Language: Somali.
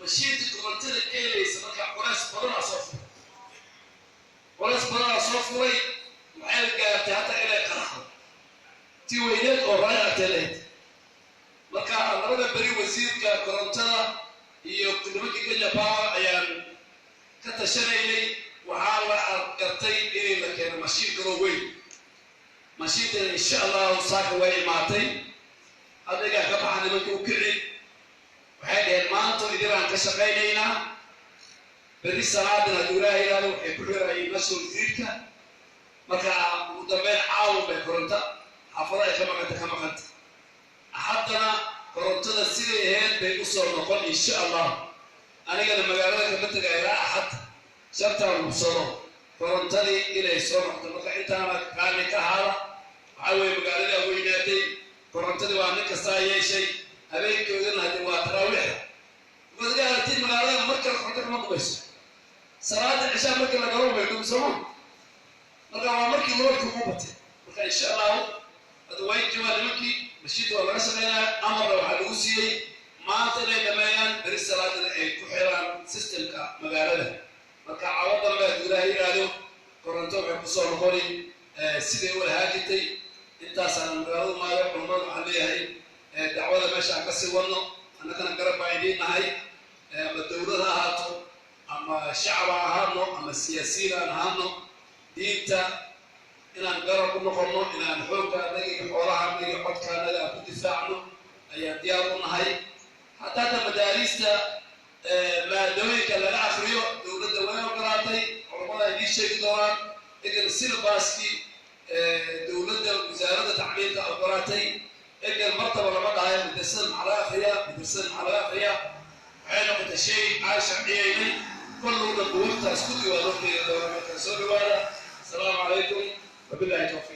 مشين كورنتدا كيليس marka qoraas badan soo furay maxay gaartay hata inay qarxo tii weyneed oo raayactay leed marka labada bari wasiirka korontada iyo gudoomiyaha Kenya Power ayaan ka tashaneynay waxaa la aragtay inay la keeno mashiin karo weyn mashiinta insha Allah saaka way imaatay adiga ka baxana markuu kici waxay dhaheen maanta idinaan ka shaqeynaynaa bari salaadana duulaayada waxay ku xirayeen mas'uul wasiirka marka ugu dambeyn caawa bay koronta xaafadaha ka maqanta haddana korontada sidii ahayd bay u soo noqon insha Allah anigana magaalada ka tagayra ahad sharta musoro korontadii inay soo noqdo marka intaana qaali ka hada waxa way magaalada weynaatay korontadii waa nin kasta yeeshay habeenkoodana hadii waa tarawih magaalada magaalada marka korontada ma qubayso salaada isha marka la galo way ku soo marka waa markii loo kubatay marka insha Allah adway jawaalki mashiid waa laga sameeyaa amar waxa lagu siiyay maanta inay dhameeyaan bari salaadana ay ku xiraan systemka magaalada marka cawada ma duulaayado koronto waxay ku soo noqonay sidii wada haagitay intaas aan magaalada maayo xumad waxa leeyahay dacwada meesha ka sii wadno annagana garab baaydiin nahay ama dawladda ahaato ama shacab ahaano ama siyaasiyiin ahaano diinta inaan garab ku noqono inaan xoogga anaga xoolaha anaga codka anaga ku difaacno ayaa diyaar u nahay haddana madaarista maadooyinka laga akhriyo dawladda way ogolaatay culimada ay sheegi doonaan in syllabuski dawladda wasaaradda tacliinta ogolaatay in martaba lama dhahay madrasada maxaa akhriya waxay noqotay shay sharciyeynay kullu buugta isku diwaado soo dhawaada السلام عليكم وبالله التوفيق